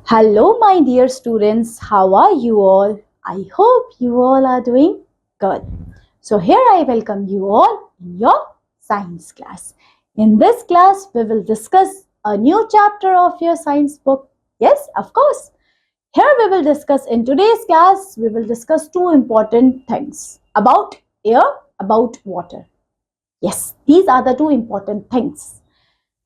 Hello, my dear students. How are you all? I hope you all are doing good. So, here I welcome you all in your science class. In this class, we will discuss a new chapter of your science book. Yes, of course. Here we will discuss in today's class, we will discuss two important things about air, about water. Yes, these are the two important things.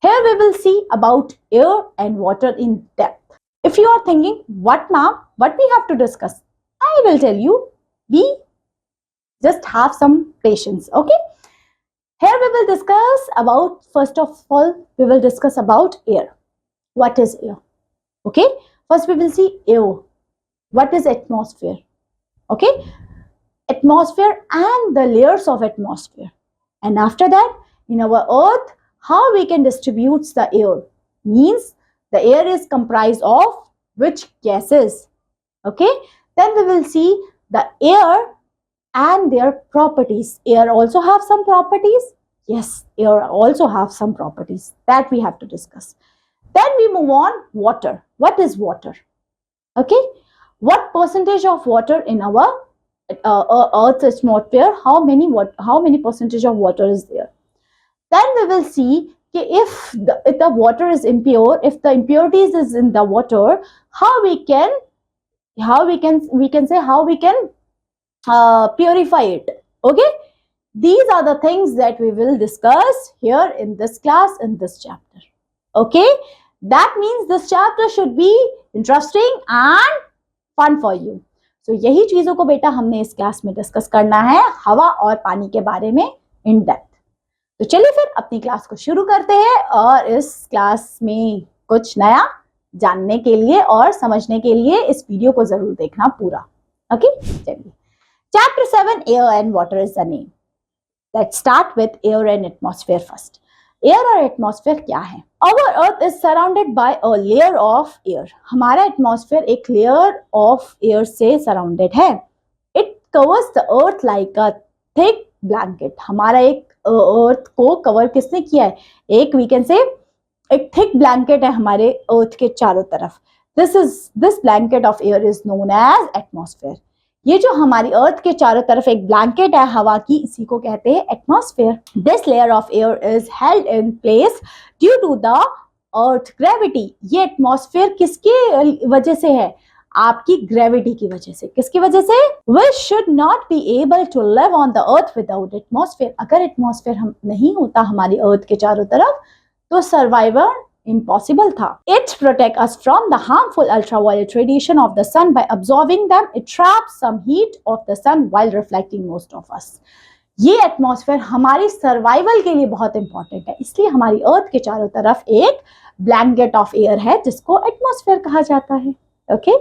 Here we will see about air and water in depth. If you are thinking, what ma'am, what we have to discuss? I will tell you, we just have some patience, okay? Here we will discuss about, first of all, we will discuss about air. What is air? Okay, first we will see air. What is atmosphere? Okay, atmosphere and the layers of atmosphere. And after that, in our earth, how we can distribute the air means the air is comprised of which gases. Okay, then we will see the air and their properties. Air also have some properties. Yes, air also have some properties that we have to discuss. Then we move on, water. What is water? Okay, what percentage of water in our Earth's atmosphere? How many percentage of water is there? Then we will see if the water is impure, if the impurities is in the water, how we can purify it. Okay, these are the things that we will discuss here in this class, in this chapter. Okay, that means this chapter should be interesting and fun for you. So यही चीजों को बेटा हमने इस class में discuss करना है, हवा और पानी के बारे में इन डेप्थ. तो चलिए फिर अपनी क्लास को शुरू करते हैं और इस क्लास में कुछ नया जानने के लिए और समझने के लिए इस वीडियो को जरूर देखना पूरा. ओके, चलिए. Chapter 7, air and water is the name. Let's start with air and atmosphere first. Air और एटमॉस्फेयर क्या है? Our earth is surrounded by a layer of air. हमारा एटमॉस्फेयर एक लेयर ऑफ एयर से सराउंडेड है. It covers the earth like a thick blanket. हमारा एक अर्थ को कवर किसने किया है? एक वी कैन से एक थिक ब्लैंकेट है हमारे अर्थ के चारों तरफ. This blanket of air is known as atmosphere. ये जो हमारी अर्थ के चारों तरफ एक ब्लैंकेट है हवा की, इसी को कहते हैं atmosphere. This layer of air is held in place due to the earth gravity. ये एटमॉस्फेयर किसकी वजह से है? आपकी ग्रेविटी की वजह से. किसकी वजह से? We should not be able to live on the earth without atmosphere. अगर एटमॉस्फेयर हम नहीं होता हमारी अर्थ के चारों तरफ तो सर्वाइवल impossible था. It protects us from the harmful ultraviolet radiation of the sun by absorbing them. It traps some heat of the sun while reflecting most of us. ये एटमॉस्फेयर हमारी सर्वाइवल के लिए बहुत इंपॉर्टेंट है, इसलिए हमारी अर्थ के चारों तरफ एक ब्लैंकेट ऑफ एयर है जिसको एटमॉस्फेयर कहा जाता है. ओके,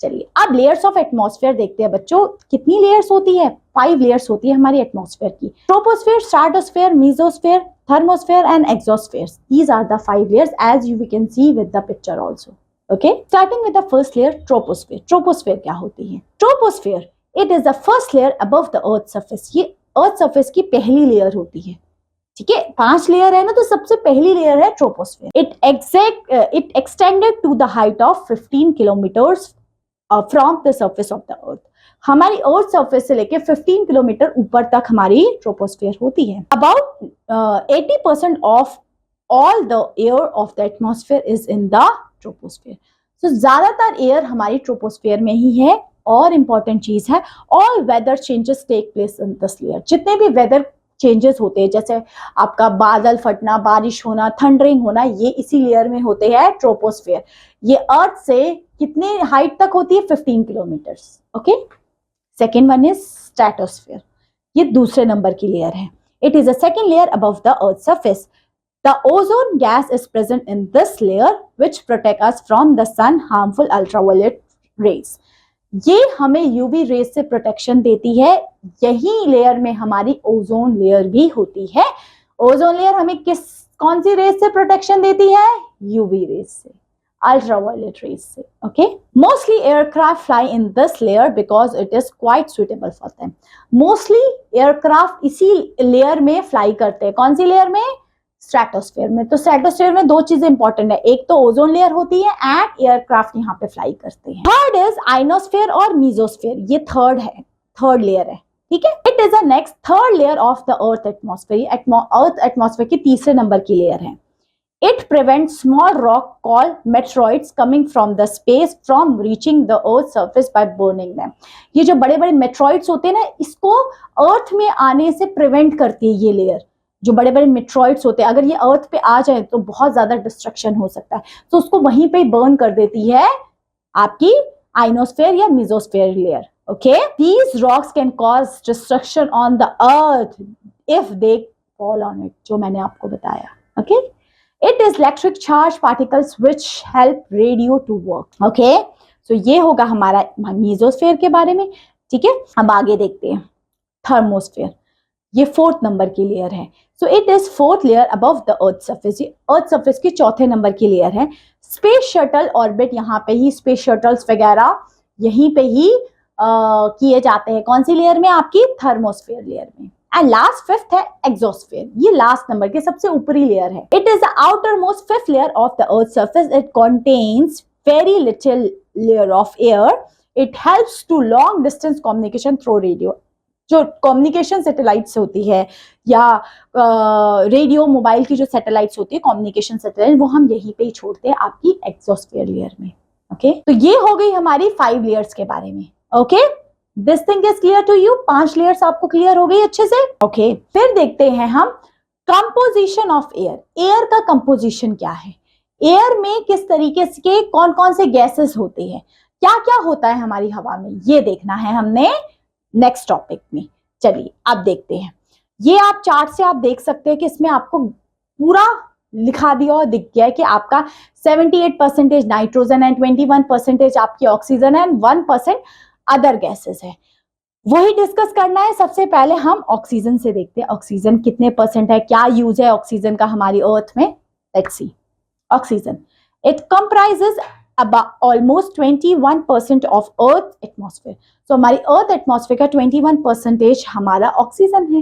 चलिए अब लेयर्स ऑफ एटमॉस्फेयर देखते हैं बच्चों. कितनी लेयर्स होती है? 5 लेयर्स होती है हमारी एटमॉस्फेयर की. Troposphere, stratosphere, mesosphere, thermosphere and exosphere. These are the 5 layers as you can see with the picture also. Okay, starting with the first layer, troposphere. Troposphere क्या होती है? Troposphere, it is the first layer above the earth surface. ये earth surface की पहली layer होती है. ठीक है, 5 लेयर है ना, तो सबसे पहली लेयर है troposphere. It extended to the height of 15 kilometers from the surface of the earth. हमारी अर्थ सरफेस से लेके 15 किलोमीटर ऊपर तक हमारी ट्रोपोस्फेयर होती है. About 80% of all the air of the atmosphere is in the troposphere. So ज्यादातर air हमारी ट्रोपोस्फेयर में ही है. और इंपॉर्टेंट चीज है, all weather changes take place in this layer. जितने भी वेदर चेंजेस होते हैं, जैसे आपका बादल फटना, बारिश होना, थंडरिंग होना, ये इसी लेयर में होते हैं ट्रोपोस्फेयर. ये अर्थ से कितने हाइट तक होती है? 15 kilometers. Okay, second one is stratosphere. ये दूसरे नंबर की लेयर है. It is a second layer above the earth surface. The ozone gas is present in this layer which protect us from the sun harmful ultraviolet rays. ये हमें UV rays से protection देती है. यही layer में हमारी ozone layer भी होती है. ओजोन लेयर हमें कौन सी रेज से प्रोटेक्शन देती है? यूवी रेज से, ultraviolet rays से. Okay, mostly aircraft fly in this layer because it is quite suitable for them. Mostly aircraft इसी लेयर में फ्लाई करते हैं. कौन सी लेयर में? स्ट्रेटोस्फेयर में। तो स्ट्रेटोस्फेयर में दो चीजें इंपॉर्टेंट है, एक तो ओजोन लेयर होती है एंड एयरक्राफ्ट यहाँ पे फ्लाई करते हैं। थर्ड इज आइनोस्फेयर और मीजोस्फेयर, ये थर्ड है, थर्ड लेयर है, ठीक है। It is a next third layer of the earth atmosphere, earth atmosphere की तीसरे नंबर की लेयर है। It prevents small rock called meteoroids coming from the space from reaching the earth's surface by burning them. ये जो बड़े बड़े meteoroids होते हैं ना, इसको अर्थ में आने से प्रिवेंट करती है ये लेयर। जो बड़े बड़े मेट्रॉइड्स होते हैं, अगर ये अर्थ पे आ जाए तो बहुत ज्यादा डिस्ट्रक्शन हो सकता है, तो उसको वहीं पे बर्न कर देती है आपकी आइनोस्फेयर या mesosphere layer. Okay, these rocks can cause destruction on the earth if they fall on it, जो मैंने आपको बताया। Okay, It is electric charge particles which help radio to work. Okay, so ये होगा हमारा mesosphere के बारे में, ठीक है। अब आगे देखते हैं थर्मोस्फेयर, ये फोर्थ नंबर की लेयर है। So it is fourth layer above the earth surface, ये अर्थ सरफेस की चौथे नंबर की लेयर है। स्पेस शटल ऑर्बिट, यहाँ पे ही स्पेस शटल्स वगैरह यहीं पे ही किए जाते हैं, कौन सी लेयर में, आपकी थर्मोस्फेयर लेयर में। एंड लास्ट फिफ्थ है एक्सोस्फेयर, ये लास्ट नंबर की सबसे ऊपरी लेयर है। It is the outermost fifth layer of the earth surface, it contains very little layer of air, it helps to long distance communication through radio. जो communication satellites होती है या radio mobile की जो satellites होती है, communication satellite, वो हम यहीं पे ही छोड़ते हैं आपकी एक्सोस्फेयर लेयर में। ओके, तो ये हो गई हमारी 5 लेयर्स के बारे में। Okay, this thing is clear to you, 5 layers आपको क्लियर हो गई अच्छे से। ओके, फिर देखते हैं हम कंपोजिशन ऑफ एयर। एयर का कंपोजिशन क्या है, एयर में किस तरीके के कौन कौन से गैसेस होते हैं, क्या क्या होता है हमारी हवा में, ये देखना है हमने नेक्स्ट टॉपिक में। चलिए अब देखते हैं। ये आप चार्ट से आप देख सकते हैं कि इसमें आपको पूरा लिखा दिया और दिख गया है कि आपका 78% नाइट्रोजन एंड 21% आपकी ऑक्सीजन एंड 1% अदर गैसेस है। वही डिस्कस करना है। सबसे पहले हम ऑक्सीजन से देखते हैं, ऑक्सीजन कितने परसेंट है, क्या यूज है ऑक्सीजन का हमारी अर्थ में। Let's see, oxygen it comprises about almost 21% of earth atmosphere. So हमारी अर्थ एटमॉस्फेयर का 21% हमारा ऑक्सीजन है।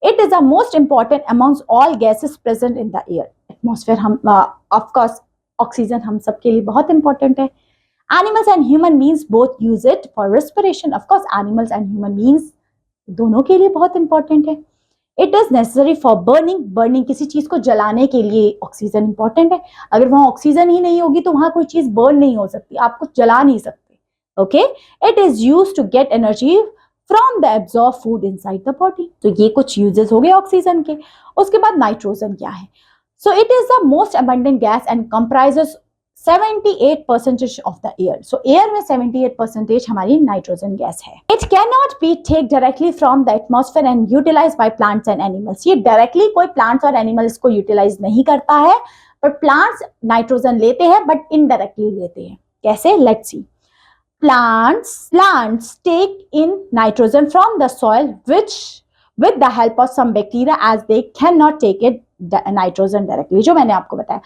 It is the most important amongst all gases present in the air atmosphere. हम ऑफकोर्स ऑक्सीजन हम सबके लिए बहुत इंपॉर्टेंट है। Animals and human beings both use it for respiration. Of course, animals and human beings दोनों के लिए बहुत इंपॉर्टेंट है। It is necessary for burning. Burning किसी चीज को जलाने के लिए ऑक्सीजन इंपॉर्टेंट है। अगर वहां ऑक्सीजन ही नहीं होगी तो वहां कोई चीज बर्न नहीं हो सकती, आप कुछ जला नहीं सकते। Okay, it is use to get energy from the absorb food inside the body. तो ये कुछ यूजेस हो गए ऑक्सीजन के। उसके बाद नाइट्रोजन क्या है, so it is the most abundant gas and comprises 78% of the air. So air में 78% हमारी नाइट्रोजन गैस है। It cannot be taken directly from the atmosphere and utilized by plants and animals. ये directly कोई plants और animals को utilise नहीं करता है, बट प्लांट्स नाइट्रोजन लेते हैं बट इनडायरेक्टली लेते हैं। कैसे, let's see. Plants take in nitrogen from the soil which with the help of some bacteria as they cannot take it nitrogen directly. जो मैंने आपको बताया,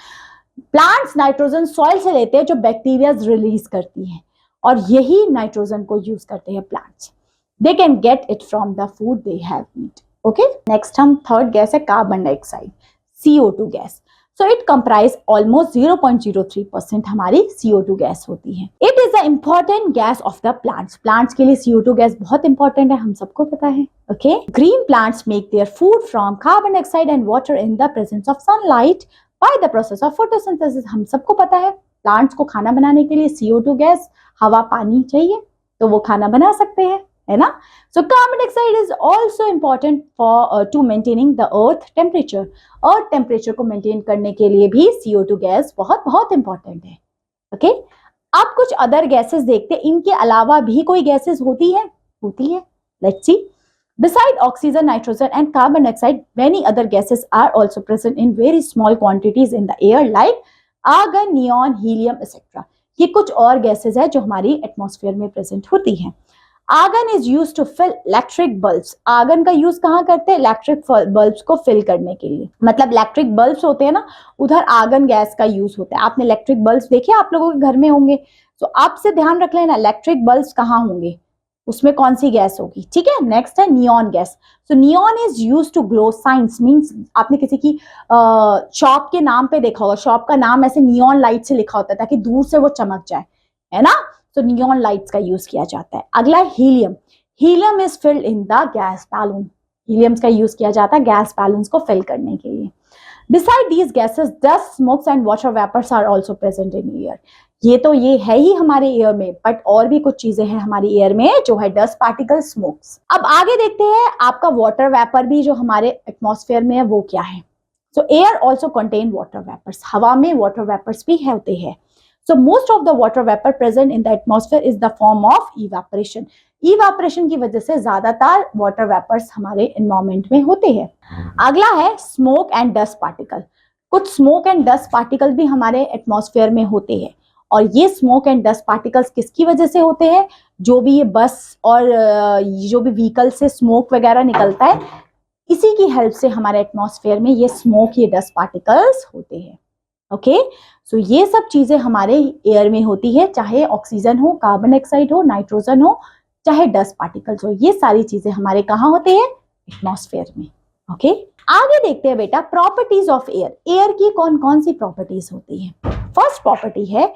प्लांट्स नाइट्रोजन सॉइल से लेते हैं जो बैक्टीरिया रिलीज करती हैं, और यही नाइट्रोजन को यूज करते हैं plants. They can get it from the food they have eat. Okay, next हम थर्ड गैस है carbon dioxide, CO2 gas. So it comprise almost 0.03% हमारी CO2 गैस होती है। It is the important gas off the plants. Plants के लिए CO2 gas बहुत important है, हम सबको पता है। Okay, green plants make their food from carbon dioxide and water in the presence of sunlight by the process of photosynthesis. हम सबको पता है प्लांट्स को खाना बनाने के लिए CO2 गैस, हवा, पानी चाहिए, तो वो खाना बना सकते हैं, है ना। So carbon dioxide is also important for to maintaining the earth temperature. Earth temperature को मेंटेन करने के लिए भी CO2 गैस बहुत बहुत इंपॉर्टेंट है। ओके, अब कुछ अदर गैसेस देखते हैं, इनके अलावा भी कोई गैसेस होती है। Let's C. Beside oxygen, nitrogen and carbon dioxide, many other gases are also present in very small quantities in the air like argon, neon, helium, etc. ये कुछ और गैसेस है जो हमारी एटमॉस्फेयर में प्रेजेंट होती हैं। Argon is use to fill electric bulbs. Argon का यूज कहाँ करते हैं, इलेक्ट्रिक बल्ब्स को फिल करने के लिए। मतलब इलेक्ट्रिक बल्ब्स होते हैं ना, उधर आर्गन गैस का यूज होता है। आपने इलेक्ट्रिक बल्ब्स देखे, आप लोगों के घर में होंगे, तो आपसे ध्यान रख लेना इलेक्ट्रिक बल्ब्स कहाँ होंगे, उसमें कौन सी गैस होगी, ठीक है। नेक्स्ट है neon gas. So neon is used to glow signs, means आपने किसी की शॉप के नाम पे देखा होगा, शॉप का नाम ऐसे नियॉन लाइट से लिखा होता है ताकि दूर से वो चमक जाए, है ना। तो नियॉन लाइट्स का यूज किया जाता है। अगला है helium. Helium is filled in the gas balloon. Helium का यूज किया जाता है गैस बैलून्स को फिल करने के लिए। Beside these gases, dust, smokes and water vapors are also present in air. ये है ही हमारे एयर में, बट और भी कुछ चीजें हैं हमारे एयर में जो है डस्ट पार्टिकल, स्मोक्स। अब आगे देखते हैं आपका वाटर वेपर भी जो हमारे एटमॉस्फेयर में है वो क्या है। So air also contain water vapours, हवा में वाटर वेपर्स भी होते हैं। So most of the water vapor present in the atmosphere is the form of evaporation. Evaporation की वजह से ज्यादातर water vapors हमारे environment में होते हैं। अगला है smoke and dust particle. कुछ smoke and dust particles भी हमारे atmosphere में होते हैं, और ये smoke and dust particles किसकी वजह से होते हैं, जो भी ये बस और जो भी व्हीकल से smoke वगैरह निकलता है, इसी की हेल्प से हमारे एटमॉस्फेयर में ये स्मोक, ये डस्ट पार्टिकल्स होते हैं। ओके, सो ये सब चीजें हमारे एयर में होती है, चाहे ऑक्सीजन हो, कार्बन डाइऑक्साइड हो, नाइट्रोजन हो, चाहे डस्ट पार्टिकल्स हो, ये सारी चीजें हमारे कहाँ होते हैं, एटमॉस्फेयर में। ओके, आगे देखते हैं बेटा प्रॉपर्टीज ऑफ एयर। एयर की कौन कौन सी प्रॉपर्टीज होती है। फर्स्ट प्रॉपर्टी है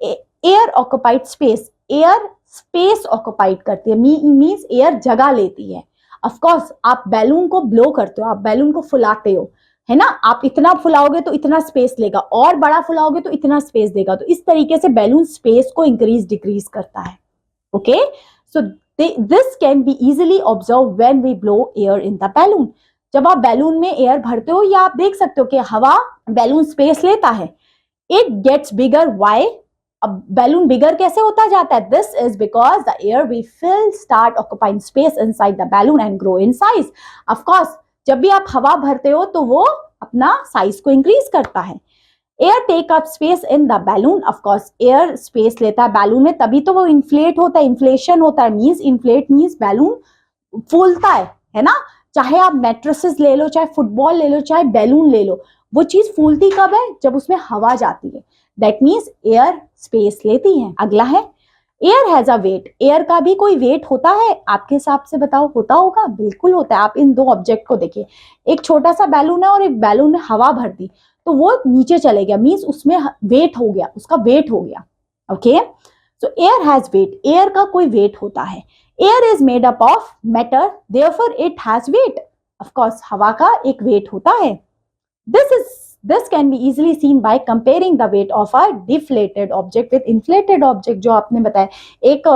air occupied space. Air space occupied करती है, मींस एयर जगह लेती है। ऑफ कोर्स आप बैलून को ब्लो करते हो, आप बैलून को फुलाते हो, है ना, आप इतना फुलाओगे तो इतना स्पेस लेगा, और बड़ा फुलाओगे तो इतना स्पेस देगा। तो इस तरीके से बैलून स्पेस को इंक्रीज डिक्रीज करता है। Okay, so this can be easily observe when we blow air in the balloon. जब आप बैलून में एयर भरते हो, या आप देख सकते हो कि हवा, बैलून स्पेस लेता है, इट गेट्स बिगर। व्हाई? अब बैलून बिगर कैसे होता जाता है? This is because the air we fill start occupying space inside the balloon and grow in size. Of course जब भी आप हवा भरते हो तो वो अपना साइज को इंक्रीज करता है। Air take up space in the balloon. Of course air space लेता है बैलून में, तभी तो वो इन्फ्लेट होता है, इन्फ्लेशन होता है। मींस इन्फ्लेट मींस बैलून फूलता है ना। चाहे आप मैट्रेसेस ले लो, चाहे फुटबॉल ले लो, चाहे बैलून ले लो, वो चीज फूलती कब है? जब उसमें हवा जाती है। दैट मीन्स एयर स्पेस लेती है। अगला है air has a weight. Air का भी कोई वेट होता है आपके हिसाब से, बताओ, होता होगा? बिल्कुल होता है। आप इन दो ऑब्जेक्ट को देखिए, एक छोटा सा बैलून है और एक बैलून में हवा भर दी तो वो नीचे चले गया, मींस उसमें वेट हो गया, उसका वेट हो गया। Okay, so air has weight. Air का कोई वेट होता है। Air is made up of matter, therefore it has weight. Of course हवा का एक वेट होता है। This can be easily seen by comparing the weight of a deflated object with inflated object। जो आपने बताया, एक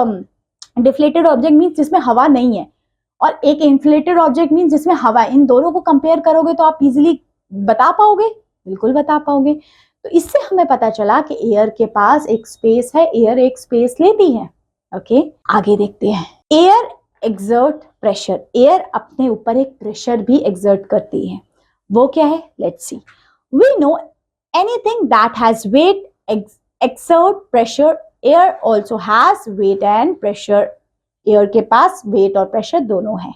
deflated object means जिसमें हवा नहीं है, और एक inflated object means जिसमें हवा है। इन दोनों को कंपेयर करोगे तो आप इजीली बता पाओगे, बिल्कुल बता पाओगे। तो इससे हमें पता चला कि एयर के पास एक स्पेस है, एयर एक स्पेस लेती है। ओके, आगे देखते हैं। Air exert pressure. एयर अपने ऊपर एक प्रेशर भी एक्सर्ट करती है, वो क्या है? Let's C. We know anything that has weight exert pressure. Air also has weight and pressure. Air के पास weight और pressure दोनों है।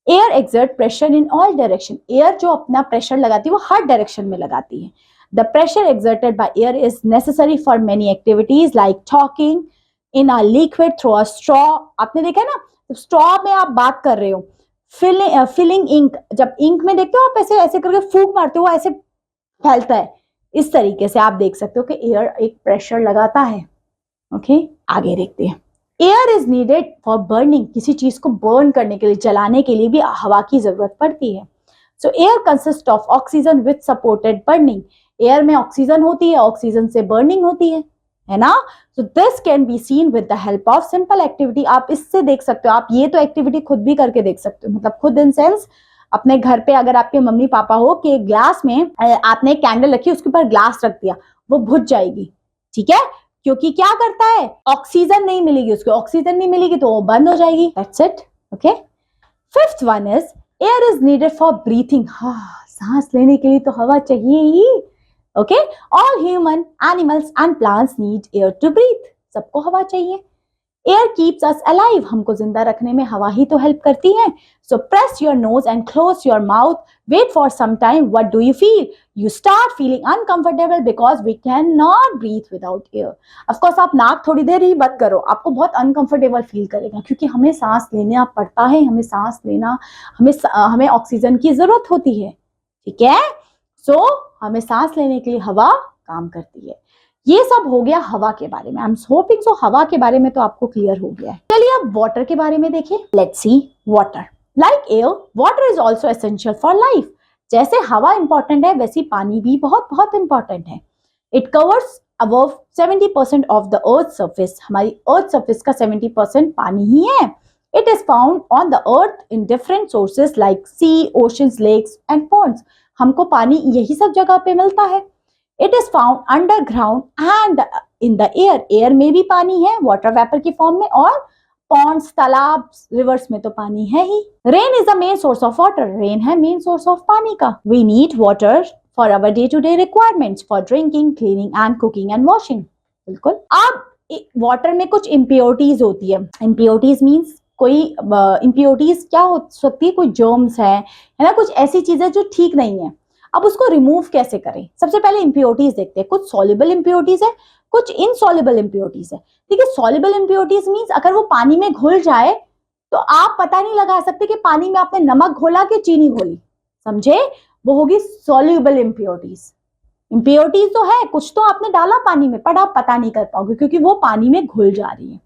Air exert pressure in all direction. Air जो अपना pressure लगाती है वो हर direction में लगाती है। The pressure exerted by air is necessary for many activities like talking in a liquid through a straw. आपने देखा है ना, straw में आप बात कर रहे हो, filling ink, जब ink में देखते हो आप ऐसे ऐसे करके फूंक मारते हो, ऐसे फैलता है। इस तरीके से आप देख सकते हो कि एयर एक प्रेशर लगाता है। ओके, आगे देखते हैं। Air is needed for burning. किसी चीज को बर्न करने के लिए, जलाने के लिए भी हवा की जरूरत पड़ती है। So air consist of oxygen with supported burning. Air में ऑक्सीजन होती है, ऑक्सीजन से बर्निंग होती है ना। सो this can be seen with the help of simple activity. आप इससे देख सकते हो, आप ये तो एक्टिविटी खुद भी करके देख सकते हो, मतलब खुद इन सेंस अपने घर पे अगर आपके मम्मी पापा हो कि ग्लास में आपने एक कैंडल रखी, उसके ऊपर ग्लास रख दिया, वो बुझ जाएगी, ठीक है, क्योंकि क्या करता है, ऑक्सीजन नहीं मिलेगी उसको, ऑक्सीजन नहीं मिलेगी तो वो बंद हो जाएगी। That's it. Okay, fifth one is air is needed for breathing. हाँ, सांस लेने के लिए तो हवा चाहिए ही। Okay, all human, animals and plants need air to breathe. सबको हवा चाहिए। एयर कीप्स अस अलाइव, हमको जिंदा रखने में हवा ही तो हेल्प करती है. So press your nose and close your mouth, wait for some time. What do you feel? You start feeling uncomfortable because we can not breathe without air. Of course आप नाक थोड़ी देर ही बंद करो, आपको बहुत अनकंफर्टेबल फील करेगा, क्योंकि हमें सांस लेना पड़ता है, हमें सांस लेना, हमें ऑक्सीजन की जरूरत होती है. ठीक है, सो हमें सांस लेने के लिए हवा काम करती है. ये सब हो गया हवा के बारे में. आई एम होपिंग सो हवा के बारे में तो आपको क्लियर हो गया है. चलिए अब वाटर के बारे में देखिए. Let's see water. Like air, water is also essential for life. जैसे हवा इंपॉर्टेंट है, वैसे पानी भी बहुत बहुत इंपॉर्टेंट है. It covers above 70% of the earth surface. हमारी अर्थ सर्फेस का 70% पानी ही है. It is found on the earth in different sources like sea, oceans, lakes and ponds. हमको पानी यही सब जगह पे मिलता है. It is found underground and in the air. Air में भी पानी है वाटर वेपर की फॉर्म में, और पॉन्ड्स, तालाब, रिवर्स में तो पानी है ही. Rain is the main source of water. Rain है मेन सोर्स ऑफ पानी का. We need water for our day to day requirements for drinking, cleaning and cooking and washing. बिल्कुल. अब वाटर में कुछ इम्प्योरिटीज होती है. इम्प्योरिटीज मीन्स कोई इम्प्योरिटीज क्या हो सकती है, कोई जर्म्स है ना, कुछ ऐसी चीजें जो ठीक नहीं है. अब उसको रिमूव कैसे करें? सबसे पहले इम्प्योरिटीज देखते हैं. कुछ सॉल्युबल इम्प्योरिटीज है, कुछ इनसॉल्युबल इम्प्योरिटीज है. ठीक है, सॉल्युबल इम्प्योरिटीज मींस अगर वो पानी में घुल जाए तो आप पता नहीं लगा सकते कि पानी में आपने नमक घोला कि चीनी घोली. समझे? वो होगी सॉल्युबल इम्प्योरिटीज. इम्प्योरिटीज तो है, कुछ तो आपने डाला पानी में, पर आप पता नहीं कर पाओगे क्योंकि वो पानी में घुल जा रही है.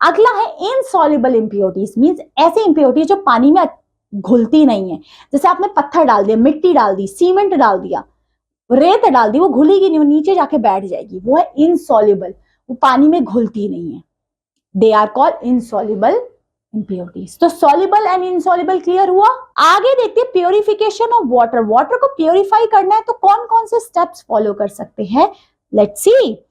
अगला है इनसॉल्युबल इम्प्योरिटीज. मींस ऐसे इम्प्योरिटीज जो पानी में घुलती नहीं है. जैसे आपने पत्थर डाल दिया, मिट्टी डाल दी, सीमेंट डाल दिया, रेत डाल दी, वो घुलेगी नहीं, वो नीचे जाके बैठ जाएगी. वो है इनसॉल्युबल, वो पानी में घुलती नहीं है. They are called insoluble impurities. तो सॉल्युबल एंड इनसॉल्युबल क्लियर हुआ. आगे देखते हैं प्योरिफिकेशन ऑफ वाटर. वाटर को प्योरीफाई करना है तो कौन कौन से स्टेप्स फॉलो कर सकते हैं? Let's see.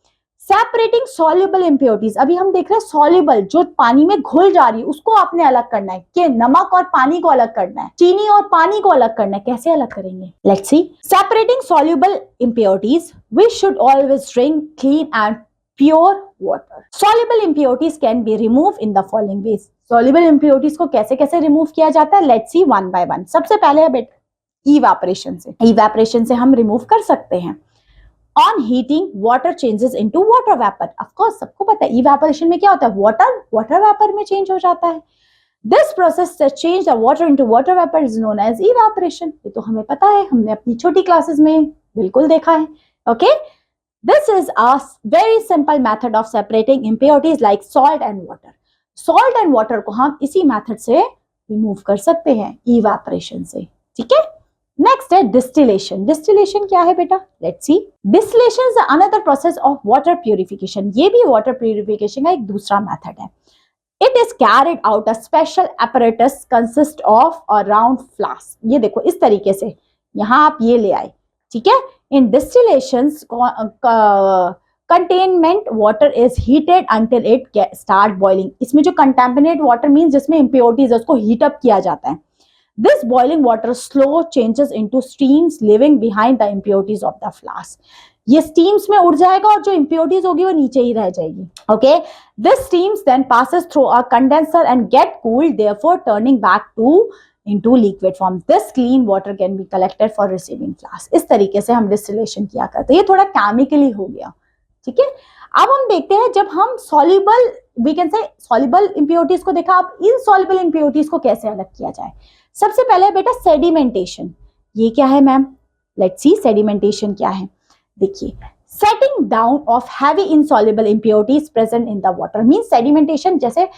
Separating soluble impurities. अभी हम देख रहे हैं सॉल्युबल, जो पानी में घुल जा रही है, उसको आपने अलग करना है. कि नमक और पानी को अलग करना है, चीनी और पानी को अलग करना है. कैसे अलग करेंगे? Let's see. Separating soluble impurities, we should always drink clean and pure water. Soluble impurities can be remove in the following ways. Soluble impurities को कैसे कैसे रिमूव किया जाता है? Let's see one by one. सबसे पहले है बेटा इवेपोरेशन से. इवेपोरेशन से हम रिमूव कर सकते हैं. On heating, water changes into water vapor. Of course, सबको पता है evaporation में क्या होता है, water vapor में change हो जाता है. This process to change the water into water vapor is known as evaporation. ये तो हमें पता है, हमने अपनी छोटी क्लासेस में बिल्कुल देखा है. Okay? This is a very simple method of separating impurities like salt and water. Salt and water को हम इसी method से remove कर सकते हैं, evaporation से. ठीक है? नेक्स्ट है डिस्टिलेशन. डिस्टिलेशन क्या है बेटा? Let's see. Distillation is another process of water purification. ये भी वाटर प्यूरिफिकेशन का एक दूसरा मेथड है. It is carried out a special apparatus consist of a round flask. ये देखो इस तरीके से, यहां आप ये ले आए. ठीक है. In distillation containment water is heated until it start boiling. इसमें जो कंटेमिनेट वाटर मीन्स जिसमें इम्प्योरिटीज है, उसको हीट अप किया जाता है. This boiling water slow changes into steams leaving behind the impurities of the flask. ये steams में उड़ जाएगा और जो impurities होगी वो नीचे ही रह जाएगी. Okay? This steams then passes through a condenser and get cooled, therefore turning back into liquid form. This clean water can be collected for receiving flask. इस तरीके से हम distillation किया करते हैं. ये थोड़ा chemically हो गया. ठीक है. अब हम देखते हैं जब हम soluble, we can say soluble impurities को देखा, अब insoluble impurities को कैसे अलग किया जाए. सबसे पहले बेटा सेडिमेंटेशन. ये क्या है मैम? लेट्स सी सेडिमेंटेशन क्या है. देखिए, setting down of heavy insoluble impurities present in the water. Mean sedimentation, जैसे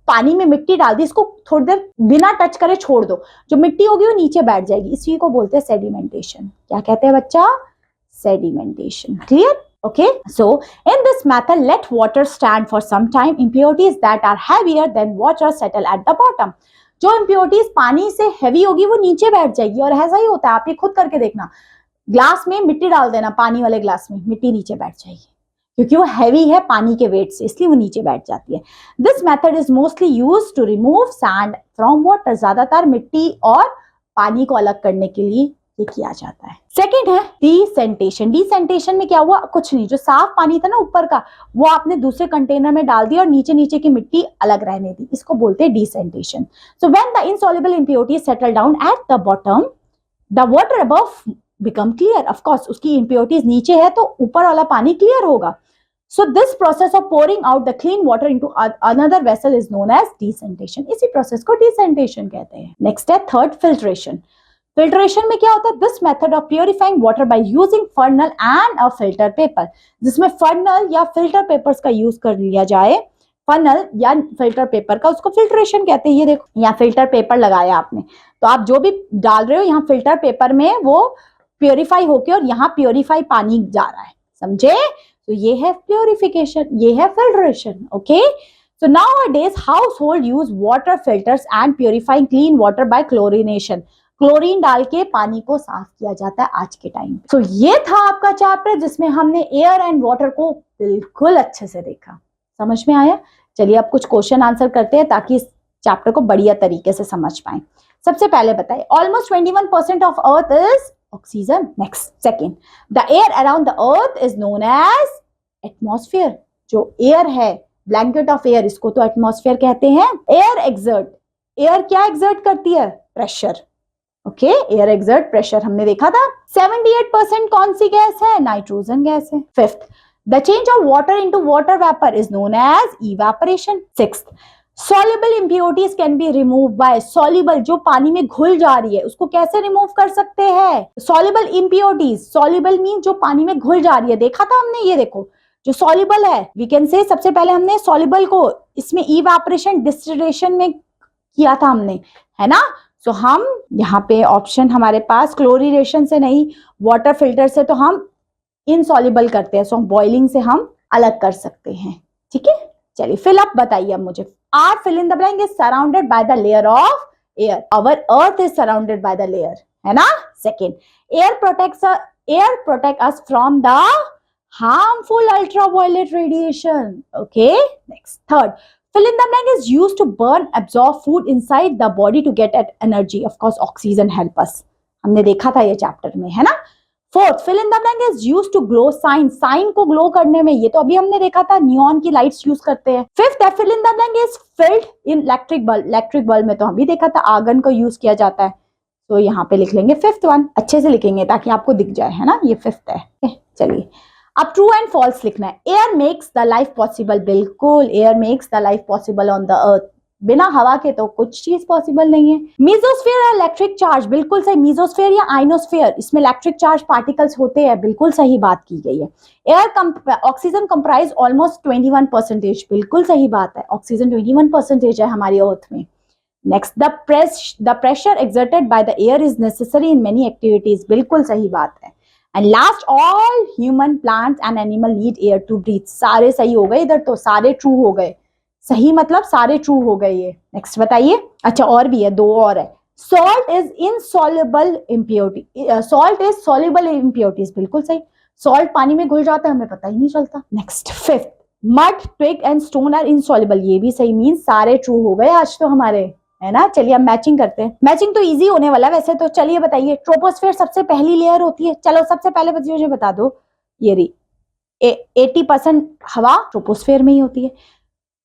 पानी में मिट्टी डाल दी, इसको थोड़ी देर बिना टच करे छोड़ दो, जो मिट्टी होगी वो नीचे बैठ जाएगी. इसी को बोलते हैं सेडिमेंटेशन. क्या कहते हैं बच्चा? Sedimentation. Clear? Okay, so in this method, let water stand for some time. Impurities that are heavier than water settle at the bottom. जो इम्प्योरिटीज पानी से हैवी होगी वो नीचे बैठ जाएगी. और ऐसा ही होता है, आप ये खुद करके देखना. ग्लास में मिट्टी डाल देना, पानी वाले ग्लास में मिट्टी नीचे बैठ जाएगी क्योंकि वो हैवी है पानी के वेट से, इसलिए वो नीचे बैठ जाती है. This method is mostly used to remove sand from water. ज्यादातर मिट्टी और पानी को अलग करने के लिए ये किया जाता है। सेकंड है डिसेंटेशन। डिसेंटेशन में क्या हुआ, कुछ नहीं, जो साफ पानी था ना ऊपर का, वो आपने दूसरे कंटेनर में डाल दिया और नीचे नीचे की मिट्टी अलग रहने दी, इसको बोलते हैं decantation. So when the insoluble impurities settle down at the bottom, the water above become clear. Of course उसकी इम्प्योरिटीज नीचे है तो ऊपर वाला पानी क्लियर होगा। So this process of pouring out the clean water into another vessel is known as decentation. इसी process को decentation कहते हैं। नेक्स्ट है थर्ड filtration. Filtration में क्या होता है, this method of purifying water by using funnel and a filter paper, जिसमें funnel या filter papers का यूज कर लिया जाए, funnel या filter paper का, उसको filtration कहते हैं। ये देखो यहाँ filter paper लगाया आपने, तो आप जो भी डाल रहे हो यहाँ filter paper में वो प्योरीफाई होके और यहाँ प्योरीफाई पानी जा रहा है, समझे? तो ये है प्योरिफिकेशन, ये है filtration. Okay, so nowadays household use water filters and purifying clean water bye chlorination. Chlorine डाल के पानी को साफ किया जाता है आज के टाइम पे। सो ये था आपका चैप्टर जिसमें हमने एयर एंड वाटर को बिल्कुल अच्छे से देखा। समझ में आया? चलिए अब कुछ क्वेश्चन आंसर करते हैं ताकि इस चैप्टर को बढ़िया तरीके से समझ पाए। सबसे पहले बताइए, almost 21% of earth is oxygen. Next, second, the air around the earth is known as atmosphere. जो एयर है, ब्लैंकेट ऑफ एयर, इसको तो एटमॉस्फेयर कहते हैं। एयर एक्सर्ट, एयर क्या एक्सर्ट करती है? Pressure. Okay, air exert pressure हमने देखा था। 78% कौन सी गैस है? नाइट्रोजन गैस है। Fifth, the change of water into water vapour is known as evaporation. Sixth, soluble impurities can be remove by, soluble जो पानी में घुल जा रही है उसको कैसे रिमूव कर सकते हैं? सॉल्युबल इम्प्योरिटीज, सॉल्युबल मीन जो पानी में घुल जा रही है, देखा था हमने। ये देखो जो सॉल्युबल है, वी कैन से सबसे पहले हमने सॉल्युबल को इसमें इवेपोरेशन डिस्टिलेशन में किया था हमने, है ना? सो हम यहाँ पे ऑप्शन हमारे पास क्लोरीनेशन से नहीं, वाटर फिल्टर से, तो हम इनसॉल्युबल करते हैं, सो बॉइलिंग से हम अलग कर सकते हैं। ठीक है, चलिए फिल अप बताइए अब मुझे। Are fill in the blank is surrounded by the layer of air. Our earth is surrounded by the layer, है ना? Second, air protect us from the harmful ultraviolet radiation. Okay, next, third, fill in the blank is used to burn, absorb food inside the body to get at energy. Of course, oxygen help us. हमने देखा था ये chapter में, है ना? Fourth, fill in the blank is used to glow sign. Sign को glow करने में, ये तो अभी हमने देखा था, नियॉन की लाइट्स यूज करते हैं। फिफ्थ है, fill in the blank is filled in electric bulb. Electric bulb में तो हम भी देखा था, आर्गन को यूज किया जाता है। तो यहाँ पे लिख लेंगे फिफ्थ वन, अच्छे से लिखेंगे ताकि आपको दिख जाए, है ना? ये फिफ्थ है। चलिए अब ट्रू एंड फॉल्स लिखना है। Air makes the life possible, बिल्कुल, air makes the life possible on the earth. बिना हवा के तो कुछ चीज पॉसिबल नहीं है। मीजोस्फीयर इलेक्ट्रिक चार्ज, बिल्कुल सही। मीजोस्फीयर या आइनोस्फीयर, इसमें इलेक्ट्रिक चार्ज पार्टिकल्स होते हैं, बिल्कुल सही बात की गई है। एयर ऑक्सीजन कंप्राइज ऑलमोस्ट 21%, बिल्कुल सही बात है। ऑक्सीजन 21% है हमारी अर्थ में। Next, the pressure exerted by the air is necessary in many activities, बिल्कुल सही बात है। And last, all human, plants and animal need air to breathe. सारे सही हो गए, इधर तो सारे ट्रू हो गए। सही मतलब सारे ट्रू हो गए ये। नेक्स्ट बताइए। अच्छा और भी है, दो और है। Salt is insoluble impurity, salt is soluble impurities, बिल्कुल सही। सॉल्ट पानी में घुल जाता है, हमें पता ही नहीं चलता। Next, fifth, mud, twig and stone are insoluble, ये भी सही। मीन सारे ट्रू हो गए आज तो हमारे, है ना? चलिए अब मैचिंग करते हैं। मैचिंग तो इजी होने वाला वैसे तो। चलिए बताइए, ट्रोपोस्फेयर सबसे पहली लेयर होती है। चलो सबसे पहले मुझे बता दो, ये रही 80% हवा ट्रोपोस्फेयर में ही होती है।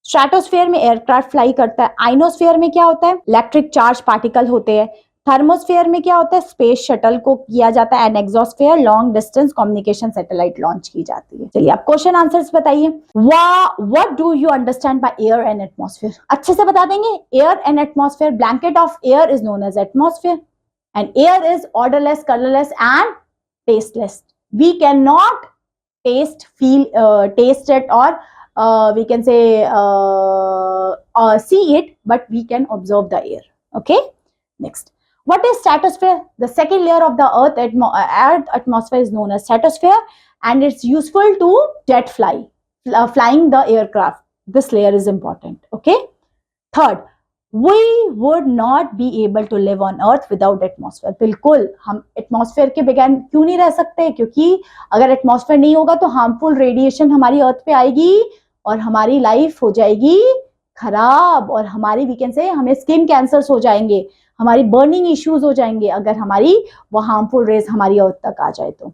स्ट्रेटोस्फेयर में एयरक्राफ्ट फ्लाई करता है। आइनोस्फेयर में क्या होता है? इलेक्ट्रिक चार्ज पार्टिकल होते हैं। थर्मोस्फेयर में क्या होता है? स्पेस शटल को किया जाता है। And exosphere long distance communication satellite launch की जाती है। चलिए आप क्वेश्चन आंसर्स बताइए। What do you understand by air and atmosphere? अच्छे से बता देंगे। Air and atmosphere, blanket of air is known as atmosphere and air is odourless, colourless and tasteless. We can not taste, feel, taste it, or we can say see it, but we can observe the air. Okay, next, what is stratosphere? The second layer of the earth atmosphere is known as stratosphere, and it's useful to jet flying the aircraft. This layer is important. Okay, third, we would not be able to live on earth without atmosphere. बिल्कुल, हम atmosphere के बगैर क्यों नहीं रह सकते? क्योंकि अगर एटमॉस्फेयर नहीं होगा तो हार्मफुल रेडिएशन हमारी अर्थ पे आएगी और हमारी लाइफ हो जाएगी खराब, और हमारी वी कैन से हमें स्किन कैंसर्स हो जाएंगे, हमारी बर्निंग इश्यूज हो जाएंगे अगर हमारी वो हार्मफुल रेज हमारी अर्थ तक आ जाए तो।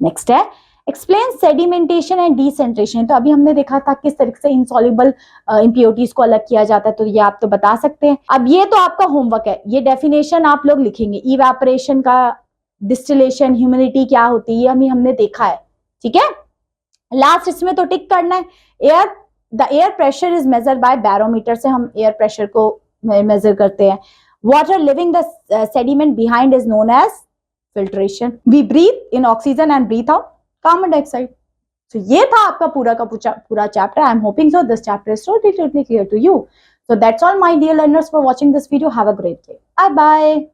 नेक्स्ट है एक्सप्लेन सेडिमेंटेशन एंड डिसेंट्रेशन। तो अभी हमने देखा था किस तरीके से इनसॉल्युबल इम्प्योरिटीज को अलग किया जाता है, तो ये आप तो बता सकते हैं। अब ये तो आपका होमवर्क है, ये डेफिनेशन आप लोग लिखेंगे। इवेपोरेशन का, डिस्टिलेशन, ह्यूमिडिटी क्या होती है, ये हमने देखा है, ठीक है। लास्ट इसमें तो टिक करना है। Air, the air pressure is measure by barometer, से हम एयर प्रेशर को मेजर करते हैं। Water leaving the sediment behind is known as filtration. We breathe in oxygen and breathe out carbon dioxide. So ये था आपका पूरा का पूरा chapter. I am hoping so this chapter is totally clear to you. So that's all my dear learners for watching this video. Have a great day. Bye bye.